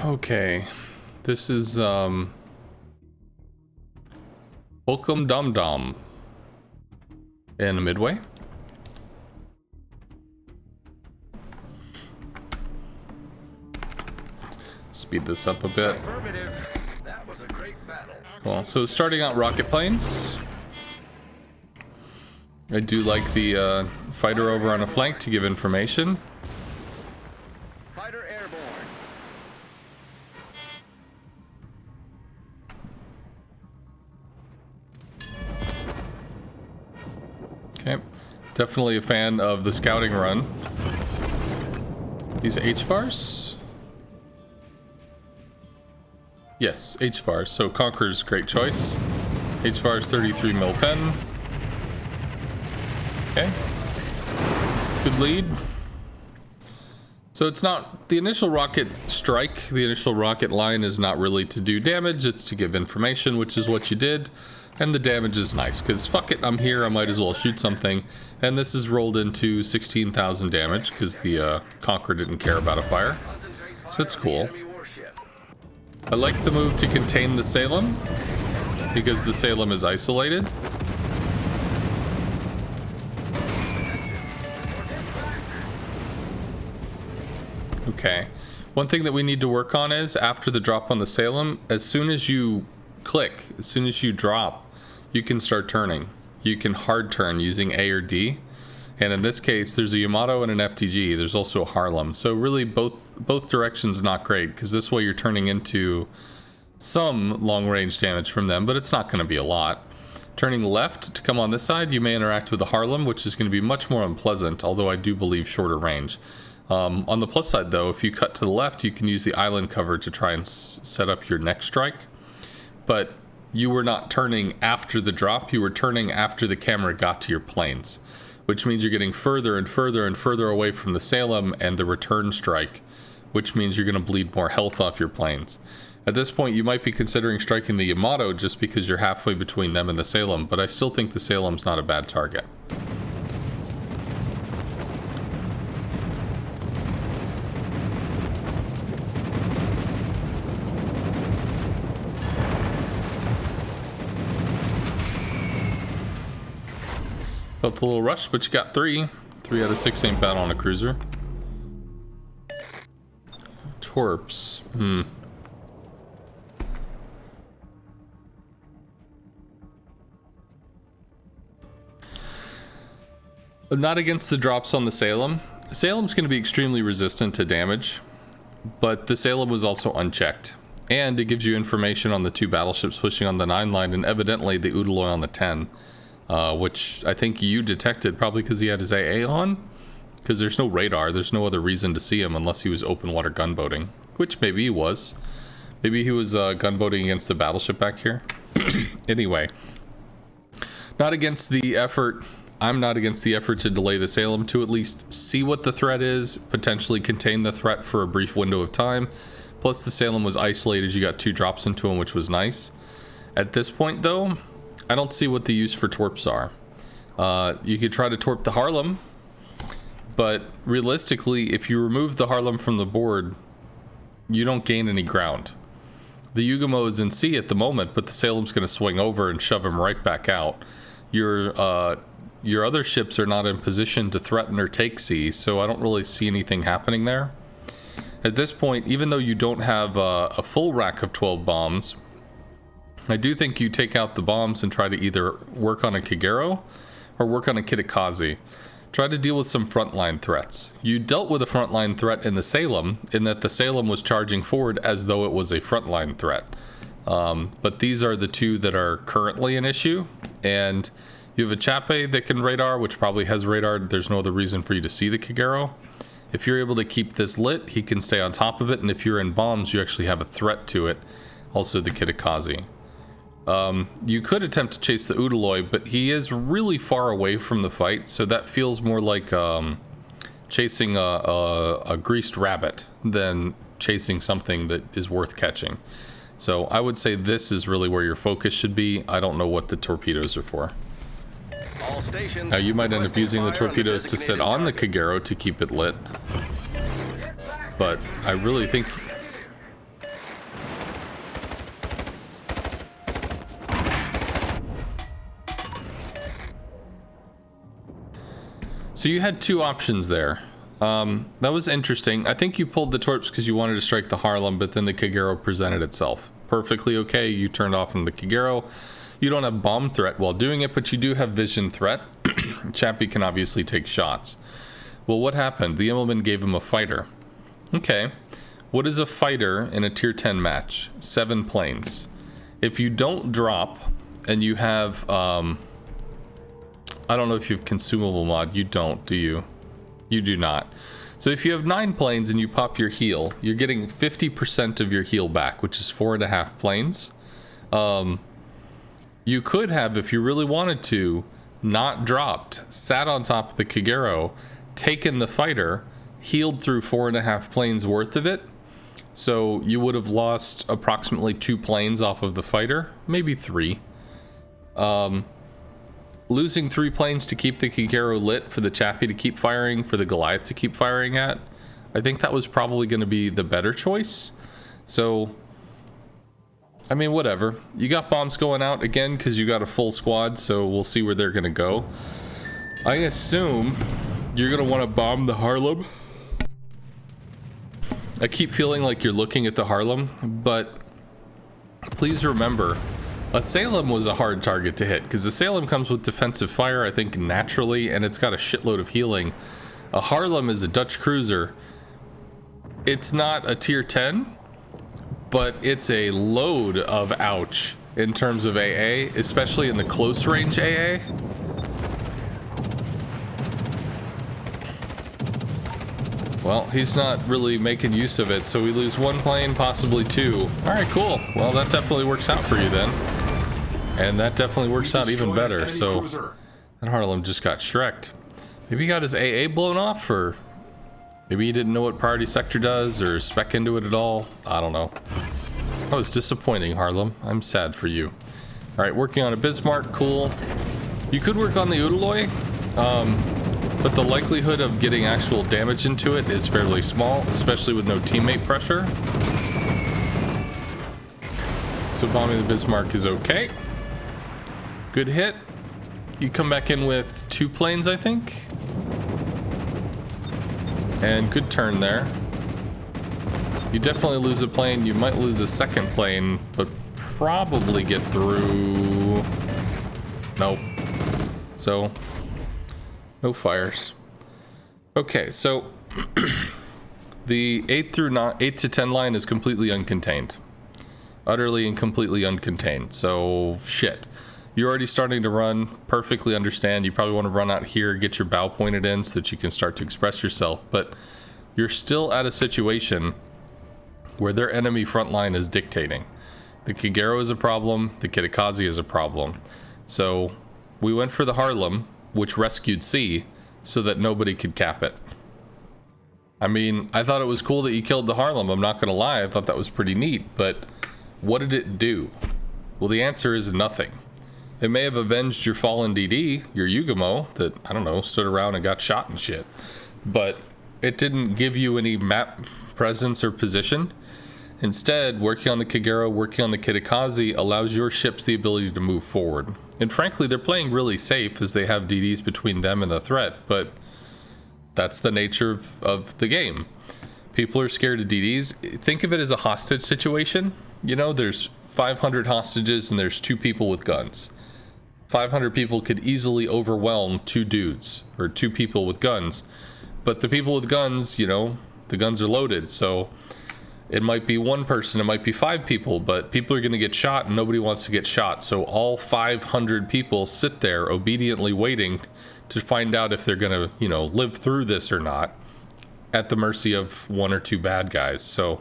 Okay. This is Hocamdomdom in Midway. Speed this up a bit. That was a great battle. Cool. So starting out rocket planes. I do like the fighter over on a flank to give information. Fighter airborne. Okay. Definitely a fan of the scouting run. These HVARs? Yes, HVARs. So Conqueror's great choice. HVAR's 33 mil pen. Okay. Good lead. So it's not the initial rocket strike. The initial rocket line is not really to do damage. It's to give information, which is what you did. And the damage is nice because fuck it, I'm here. I might as well shoot something. And this is rolled into 16,000 damage because the Conqueror didn't care about a fire. So it's cool. I like the move to contain the Salem because the Salem is isolated. Okay. One thing that we need to work on is after the drop on the Salem, as soon as you click, as soon as you drop, you can start turning. You can hard turn using A or D. And in this case, there's a Yamato and an FTG. There's also a Harlem. So really both directions not great because this way you're turning into some long range damage from them, but it's not going to be a lot. Turning left to come on this side, you may interact with the Harlem, which is going to be much more unpleasant, although I do believe shorter range. On the plus side though, if you cut to the left, you can use the island cover to try and set up your next strike. But you were not turning after the drop, you were turning after the camera got to your planes, which means you're getting further and further and further away from the Salem and the return strike, which means you're going to bleed more health off your planes. At this point, you might be considering striking the Yamato just because you're halfway between them and the Salem, but I still think the Salem's not a bad target. Felt a little rushed, but you got 3. 3 out of 6 ain't bad on a cruiser. Torps. Not against the drops on the Salem. Salem's going to be extremely resistant to damage, but the Salem was also unchecked. And it gives you information on the 2 battleships pushing on the 9 line and evidently the Udaloy on the 10. Which I think you detected probably because he had his AA on, because there's no radar. There's no other reason to see him unless he was open water gunboating, which maybe he was. Maybe he was gunboating against the battleship back here. Anyway, not against the effort. I'm not against the effort to delay the Salem to at least see what the threat is, potentially contain the threat for a brief window of time. Plus the Salem was isolated. You got 2 drops into him, which was nice. At this point though, I don't see what the use for torps are. You could try to torp the Harlem, but realistically, if you remove the Harlem from the board, you don't gain any ground. The Yugamo is in C at the moment, but the Salem's going to swing over and shove him right back out. Your other ships are not in position to threaten or take C, so I don't really see anything happening there. At this point, even though you don't have a full rack of 12 bombs, I do think you take out the bombs and try to either work on a Kagero or work on a Kitakaze. Try to deal with some frontline threats. You dealt with a frontline threat in the Salem, in that the Salem was charging forward as though it was a frontline threat. But these are the 2 that are currently an issue. And you have a Chape that can radar, which probably has radar. There's no other reason for you to see the Kagero. If you're able to keep this lit, he can stay on top of it. And if you're in bombs, you actually have a threat to it. Also the Kitakaze. You could attempt to chase the Udaloy, but he is really far away from the fight, so that feels more like chasing a greased rabbit than chasing something that is worth catching. So I would say this is really where your focus should be. I don't know what the torpedoes are for. All stations. Now you might end up using the torpedoes to sit on the Kagero to keep it lit, but I really think So you had two options there. That was interesting. I think you pulled the torps because you wanted to strike the Harlem, but then the Kagero presented itself. Perfectly okay. You turned off on the Kagero. You don't have bomb threat while doing it, but you do have vision threat. Chappie can obviously take shots. Well, what happened? The Immelman gave him a fighter. Okay. What is a fighter in a tier 10 match? 7 planes. If you don't drop and you have, I don't know if you have consumable mod. You don't, do you? You do not. So if you have 9 planes and you pop your heal, you're getting 50% of your heal back, which is 4.5 planes. You could have, if you really wanted to, not dropped, sat on top of the Kagero, taken the fighter, healed through 4.5 planes worth of it. So you would have lost approximately 2 planes off of the fighter, maybe 3. Losing 3 planes to keep the Kagero lit, for the Chappie to keep firing, for the Goliath to keep firing at, I think that was probably going to be the better choice. So, I mean, whatever. You got bombs going out again because you got a full squad, so we'll see where they're going to go. I assume you're going to want to bomb the Harlem. I keep feeling like you're looking at the Harlem, but please remember, a Salem was a hard target to hit because the Salem comes with defensive fire, I think, naturally, and it's got a shitload of healing. A Harlem is a Dutch cruiser. It's not a tier 10, but it's a load of ouch in terms of AA, especially in the close range AA. Well, he's not really making use of it, so we lose 1 plane, possibly 2. All right, cool. Well, that definitely works out for you then. And that definitely works out even better, so that Harlem just got shreked. Maybe he got his AA blown off, or maybe he didn't know what priority sector does, or spec into it at all. I don't know. That was disappointing, Harlem. I'm sad for you. All right, working on a Bismarck, cool. You could work on the Udaloy, but the likelihood of getting actual damage into it is fairly small, especially with no teammate pressure. So bombing the Bismarck is okay. Good hit. You come back in with 2 planes, I think. And good turn there. You definitely lose a plane. You might lose a second plane, but probably get through. Nope. So no fires. Okay, so the 8 to 10 line is completely uncontained. Utterly and completely uncontained. So shit. You're already starting to run. Perfectly understand. You probably want to run out here, get your bow pointed in so that you can start to express yourself. But you're still at a situation where their enemy front line is dictating. The Kagero is a problem. The Kitakazi is a problem. So we went for the Harlem, which rescued C, so that nobody could cap it. I mean, I thought it was cool that you killed the Harlem. I'm not going to lie. I thought that was pretty neat. But what did it do? Well, the answer is nothing. It may have avenged your fallen DD, your Yugamo, that, I don't know, stood around and got shot and shit. But it didn't give you any map presence or position. Instead, working on the Kagero, working on the Kitakazi allows your ships the ability to move forward. And frankly, they're playing really safe as they have DDs between them and the threat, but that's the nature of the game. People are scared of DDs. Think of it as a hostage situation. You know, there's 500 hostages and there's 2 people with guns. 500 people could easily overwhelm 2 dudes or 2 people with guns. But the people with guns, you know, the guns are loaded, so it might be 1 person, it might be 5 people, but people are going to get shot and nobody wants to get shot. So all 500 people sit there obediently waiting to find out if they're going to, you know, live through this or not, at the mercy of 1 or 2 bad guys. So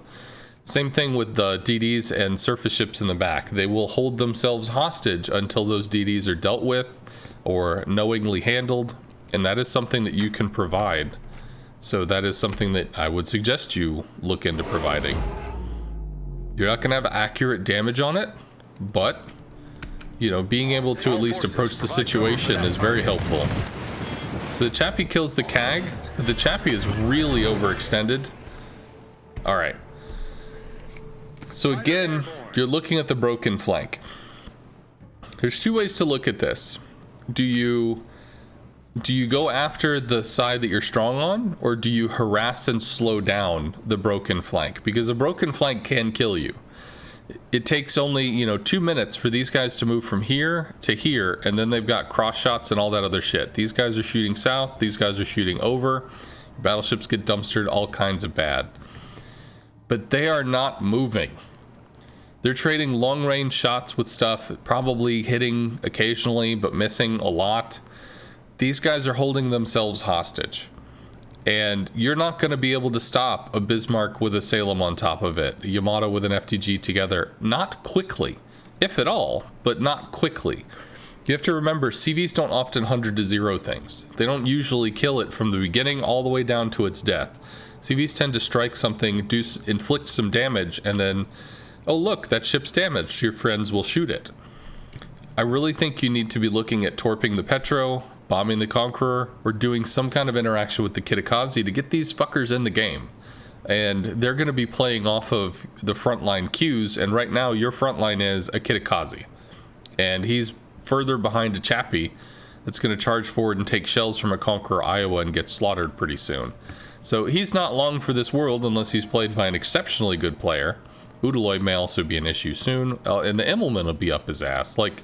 same thing with the DDs and surface ships in the back. They will hold themselves hostage until those DDs are dealt with or knowingly handled, and that is something that you can provide. So that is something that I would suggest you look into providing. You're not going to have accurate damage on it, but, you know, being able to at least approach the situation is very helpful. So the Chappie kills the CAG, but the Chappie is really overextended. Alright. So again, you're looking at the broken flank. There's 2 ways to look at this. Do you do you go after the side that you're strong on, or do you harass and slow down the broken flank? Because a broken flank can kill you. It takes only, 2 minutes for these guys to move from here to here, and then they've got cross shots and all that other shit. These guys are shooting south, these guys are shooting over, battleships get dumpstered, all kinds of bad. But they are not moving. They're trading long-range shots with stuff, probably hitting occasionally, but missing a lot. These guys are holding themselves hostage. And you're not going to be able to stop a Bismarck with a Salem on top of it, a Yamato with an FTG together. Not quickly, if at all, but not quickly. You have to remember, CVs don't often 100-0 things. They don't usually kill it from the beginning all the way down to its death. CVs tend to strike something, inflict some damage, and then, oh look, that ship's damaged. Your friends will shoot it. I really think you need to be looking at torping the Petro, bombing the Conqueror, or doing some kind of interaction with the Kitakazi to get these fuckers in the game. And they're going to be playing off of the frontline cues, and right now your frontline is a Kitakazi. And he's further behind a Chappie that's going to charge forward and take shells from a Conqueror Iowa and get slaughtered pretty soon. So he's not long for this world unless he's played by an exceptionally good player. Udaloy may also be an issue soon, and the Immelman will be up his ass. Like,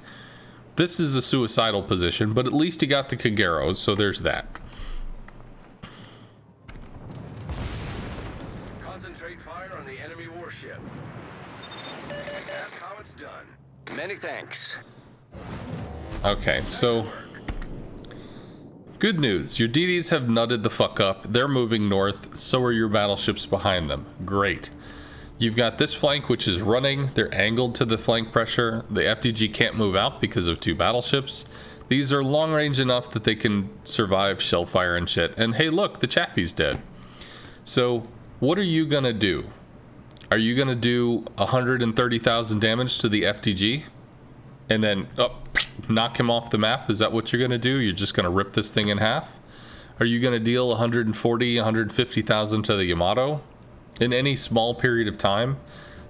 this is a suicidal position, but at least he got the Kageros, so there's that. Concentrate fire on the enemy warship. That's how it's done. Many thanks. Okay, so good news. Your DDs have nutted the fuck up. They're moving north. So are your battleships behind them. Great. You've got this flank, which is running. They're angled to the flank pressure. The FDG can't move out because of 2 battleships. These are long range enough that they can survive shell fire and shit. And hey, look, the Chappie's dead. So what are you going to do? Are you going to do 130,000 damage to the FDG? And then knock him off the map? Is that what you're going to do? You're just going to rip this thing in half? Are you going to deal 140, 150,000 to the Yamato in any small period of time?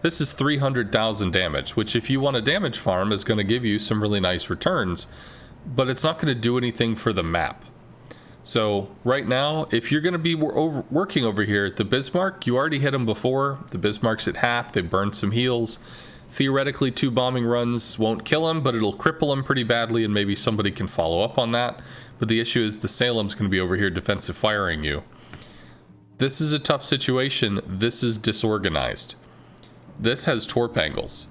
This is 300,000 damage, which if you want a damage farm is going to give you some really nice returns, but it's not going to do anything for the map. So right now, if you're going to be working over here at the Bismarck, you already hit him before. The Bismarck's at half. They burned some heals. Theoretically, 2 bombing runs won't kill him, but it'll cripple him pretty badly, and maybe somebody can follow up on that. But the issue is the Salem's going to be over here defensive firing you. This is a tough situation. This is disorganized. This has torp angles.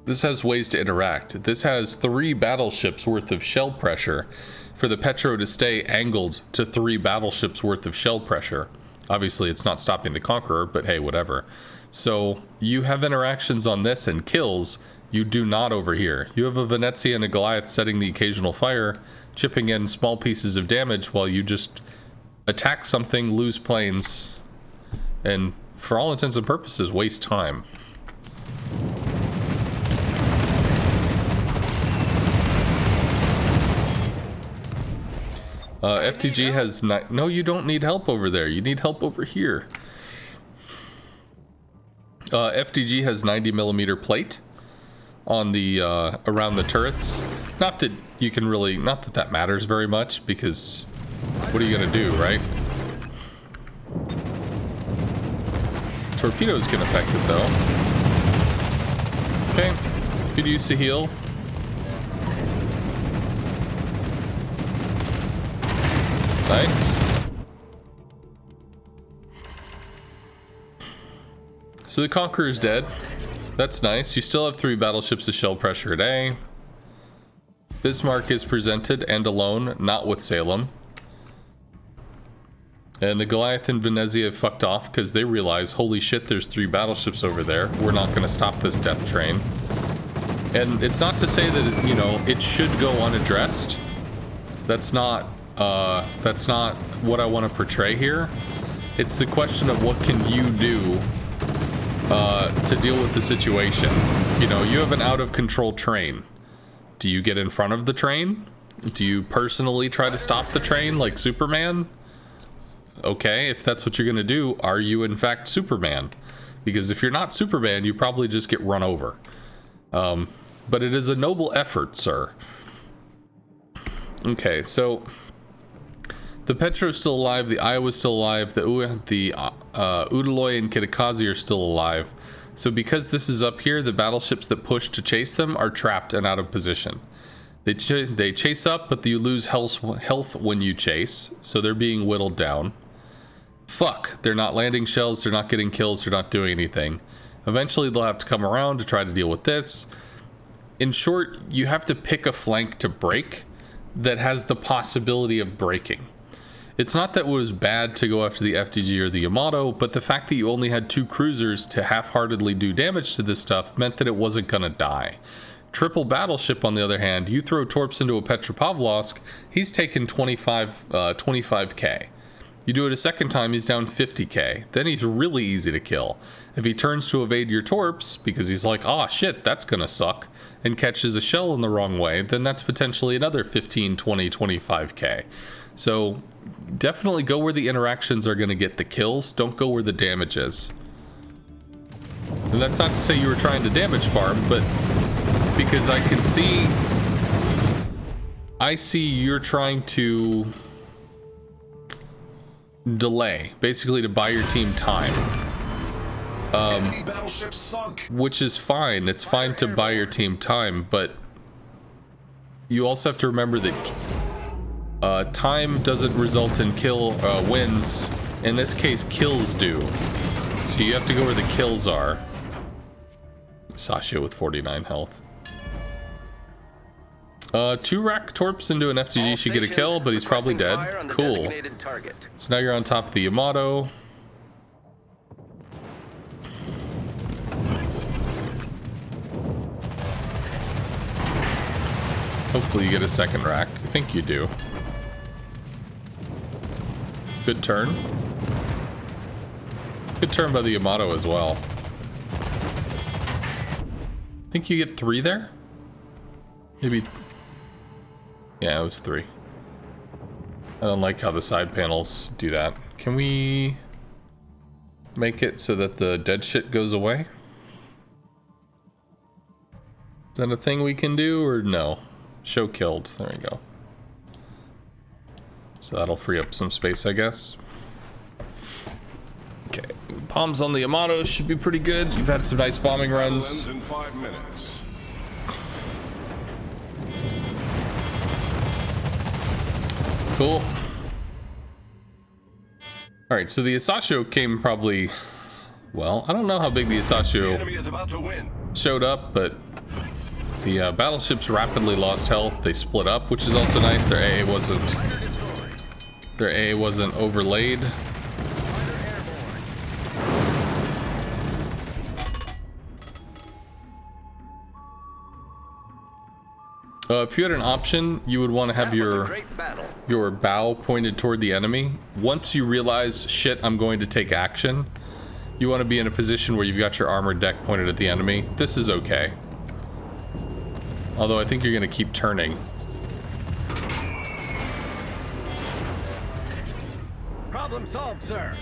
This has ways to interact. This has 3 battleships worth of shell pressure for the Petro to stay angled to 3 battleships worth of shell pressure. Obviously, it's not stopping the Conqueror, but hey, whatever. So you have interactions on this and kills. You do not over here. You have a Venezia and a Goliath setting the occasional fire, chipping in small pieces of damage while you just attack something, lose planes, and for all intents and purposes, waste time. FTG has no, you don't need help over there. You need help over here. FTG has 90mm plate on the around the turrets. Not that you can really, not that that matters very much, because what are you gonna do, right? Torpedoes can affect it though. Okay, could use to heal. Nice. So the Conqueror's dead. That's nice. You still have 3 battleships of shell pressure at A. Bismarck is presented and alone, not with Salem. And the Goliath and Venezia have fucked off because they realize, holy shit, there's 3 battleships over there. We're not going to stop this death train. And it's not to say that, you know, it should go unaddressed. That's not what I want to portray here. It's the question of what can you do to deal with the situation. You know, you have an out of control train. Do you get in front of the train? Do you personally try to stop the train like Superman? Okay, if that's what you're gonna do, are you in fact Superman? Because if you're not Superman, you probably just get run over. But it is a noble effort, sir. Okay, so The Petro's still alive, the Iowa's still alive, the Udaloy and Kitakazi are still alive. So because this is up here, the battleships that push to chase them are trapped and out of position. They chase up, but you lose health when you chase, so they're being whittled down. Fuck, they're not landing shells, they're not getting kills, they're not doing anything. Eventually they'll have to come around to try to deal with this. In short, you have to pick a flank to break that has the possibility of breaking. It's not that it was bad to go after the FDG or the Yamato, but the fact that you only had 2 cruisers to half-heartedly do damage to this stuff meant that it wasn't gonna die. Triple battleship, on the other hand, you throw Torps into a Petropavlovsk, he's taken 25k. You do it a second time, he's down 50k. Then he's really easy to kill. If he turns to evade your Torps, because he's like, oh shit, that's gonna suck, and catches a shell in the wrong way, then that's potentially another 15, 20, 25k. So definitely go where the interactions are going to get the kills. Don't go where the damage is. And that's not to say you were trying to damage farm, but because I can see... I see you're trying to delay, basically to buy your team time. Which is fine. It's fine to buy your team time, but you also have to remember that time doesn't result in wins. In this case, kills do. So you have to go where the kills are. Sasha with 49 health. 2 rack Torps into an FTG should get a kill, but he's probably dead. Cool. So now you're on top of the Yamato. Hopefully you get a second rack. I think you do. Good turn. Good turn by the Yamato as well. Think you get 3 there? Maybe. Yeah, it was 3. I don't like how the side panels do that. Can we make it so that the dead shit goes away? Is that a thing we can do or no? Show killed. There we go. So that'll free up some space, I guess. Okay, bombs on the Yamato should be pretty good. You've had some nice bombing runs. In 5 minutes. Cool. All right, so the Asasho came probably, well, I don't know how big the Asasho showed up, but the battleships rapidly lost health. They split up, which is also nice. Their AA wasn't overlaid. If you had an option, you would want to have your bow pointed toward the enemy. Once you realize, shit, I'm going to take action, you want to be in a position where you've got your armored deck pointed at the enemy. This is okay. Although I think you're going to keep turning. Problem solved, sir.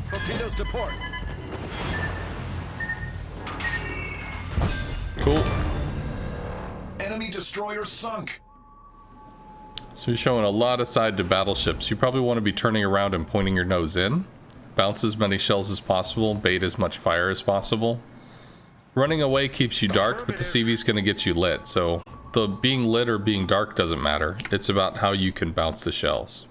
Torpedoes to port. Cool. Enemy destroyer sunk. So you're showing a lot of side to battleships. You probably want to be turning around and pointing your nose in. Bounce as many shells as possible. Bait as much fire as possible. Running away keeps you dark, but the CV's going to get you lit. So the being lit or being dark doesn't matter. It's about how you can bounce the shells.